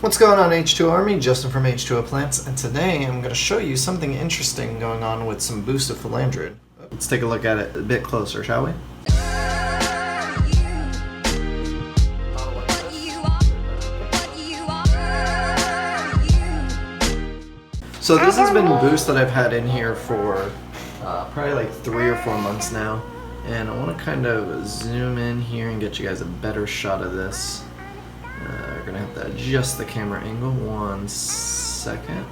What's going on, H2O Army? Justin from H2O Plants, and today I'm going to show you something interesting going on with some Buce philandrid. Let's take a look at it a bit closer, shall we? So this has been Buce that I've had in here for probably like 3 or 4 months now, and I want to kind of zoom in here and get you guys a better shot of this. We're gonna have to adjust the camera angle 1 second.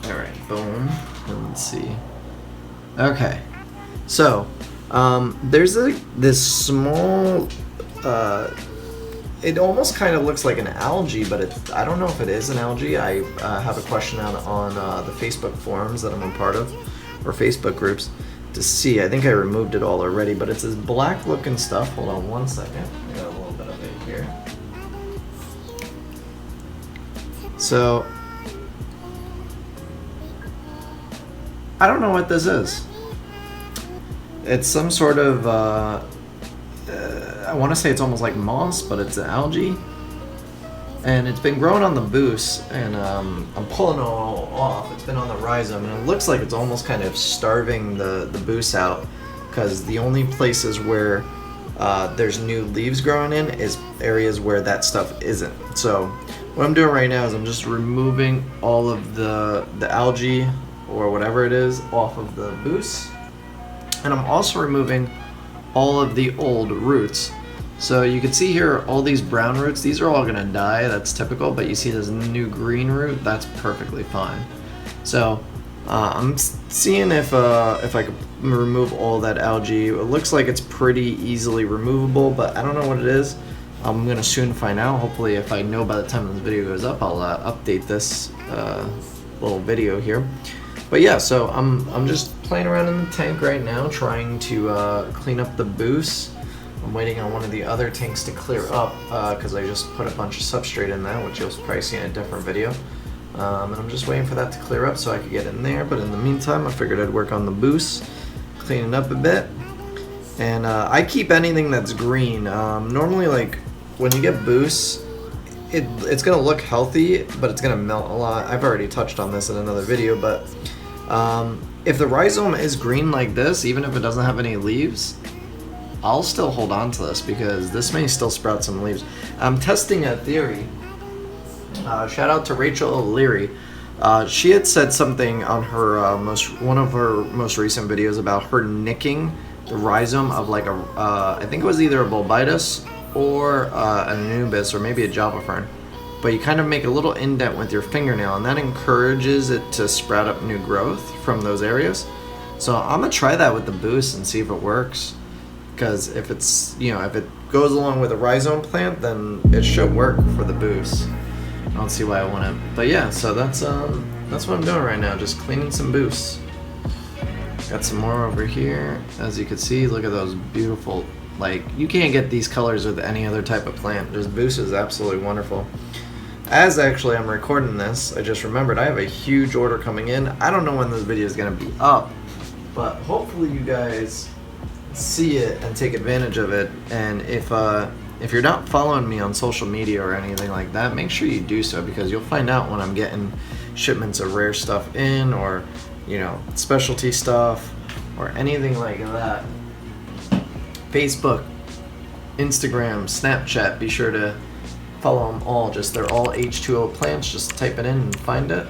Alright, boom. Let's see. Okay, so there's this small it almost kind of looks like an algae, but I don't know if it is an algae. I have a question out on the Facebook forums that I'm a part of, or Facebook groups, to see. I think I removed it all already, but it's this black looking stuff. Hold on 1 second. I got a little bit of it here. So I don't know what this is. It's some sort of I want to say it's almost like moss, but it's an algae, and it's been growing on the Buce, and I'm pulling it all off. It's been on the rhizome, and it looks like it's almost kind of starving the Buce out, because the only places where there's new leaves growing in is areas where that stuff isn't. So what I'm doing right now is I'm just removing all of the algae or whatever it is off of the Buce, and I'm also removing all of the old roots. So you can see here all these brown roots, these are all gonna die, that's typical, but you see this new green root, that's perfectly fine. So I'm seeing if I could remove all that algae. It looks like it's pretty easily removable, but I don't know what it is. I'm gonna soon find out. Hopefully, if I know by the time this video goes up, I'll update this little video here. But yeah, so I'm just playing around in the tank right now, trying to clean up the Buce. I'm waiting on one of the other tanks to clear up because I just put a bunch of substrate in that, which you'll probably see in a different video. And I'm just waiting for that to clear up so I could get in there. But in the meantime, I figured I'd work on the Buce, clean it up a bit. And I keep anything that's green. Normally, like when you get Buce, it's gonna look healthy, but it's gonna melt a lot. I've already touched on this in another video, but if the rhizome is green like this, even if it doesn't have any leaves, I'll still hold on to this because this may still sprout some leaves. I'm testing a theory. Shout out to Rachel O'Leary. She had said something on her one of her most recent videos about her nicking the rhizome of like I think it was either a bulbitis or a nubis or maybe a java fern. But you kind of make a little indent with your fingernail, and that encourages it to sprout up new growth from those areas. So I'm gonna try that with the Buce and see if it works. Because if it's, if it goes along with a rhizome plant, then it should work for the Buce. I don't see why I wouldn't. But yeah, so that's what I'm doing right now, just cleaning some Buce. Got some more over here. As you can see, look at those beautiful, like, you can't get these colors with any other type of plant. Just Buce is absolutely wonderful. As actually I'm recording this, I just remembered I have a huge order coming in. I don't know when this video is gonna be up, but hopefully you guys see it and take advantage of it. And if you're not following me on social media or anything like that, make sure you do so, because you'll find out when I'm getting shipments of rare stuff in, or specialty stuff or anything like that. Facebook, Instagram, Snapchat, be sure to follow them all. They're all H2O Plants. Just type it in and find it.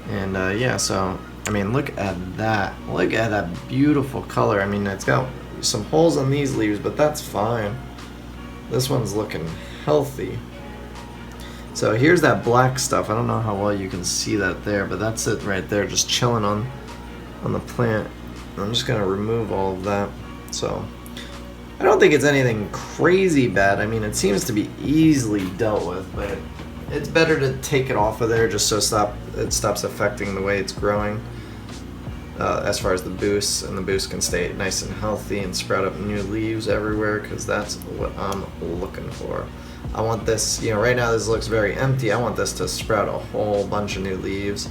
And yeah, so I mean, look at that. Look at that beautiful color. I mean, it's got some holes on these leaves, but that's fine. This one's looking healthy. So here's that black stuff. I don't know how well you can see that there, but that's it right there, just chilling on the plant. I'm just gonna remove all of that. So I don't think it's anything crazy bad. I mean, it seems to be easily dealt with, but it's better to take it off of there just so it stops affecting the way it's growing. As far as the Buce, and the Buce can stay nice and healthy and sprout up new leaves everywhere, because that's what I'm looking for. I want this, right now this looks very empty. I want this to sprout a whole bunch of new leaves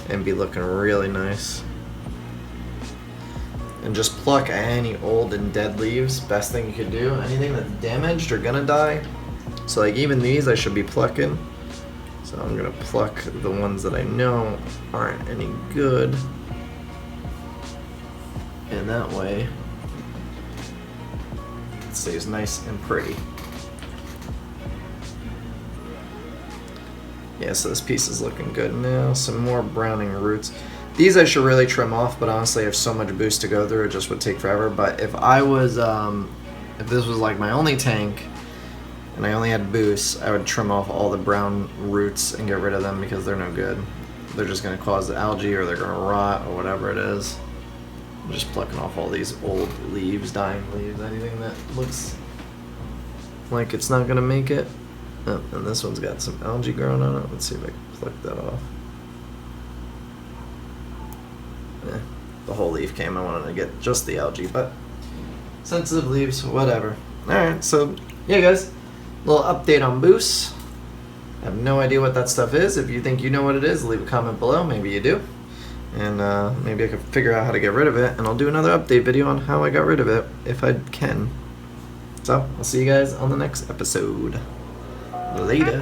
and be looking really nice. and just pluck any old and dead leaves. Best thing you could do. Anything that's damaged or gonna die. So like even these I should be plucking. So I'm gonna pluck the ones that I know aren't any good. And that way it stays nice and pretty. Yeah, so this piece is looking good now. Some more browning roots. These I should really trim off, but honestly I have so much boost to go through, it just would take forever. But if I was, if this was like my only tank, and I only had Buce, I would trim off all the brown roots and get rid of them because they're no good. They're just going to cause the algae, or they're going to rot, or whatever it is. I'm just plucking off all these old leaves, dying leaves, anything that looks like it's not going to make it. Oh, and this one's got some algae growing on it. Let's see if I can pluck that off. The whole leaf came. I wanted to get just the algae, but sensitive leaves, whatever. Alright, so yeah guys, little update on Buce. I have no idea what that stuff is. If you think you know what it is, leave a comment below. Maybe you do. And maybe I can figure out how to get rid of it, and I'll do another update video on how I got rid of it, if I can. So, I'll see you guys on the next episode. Later.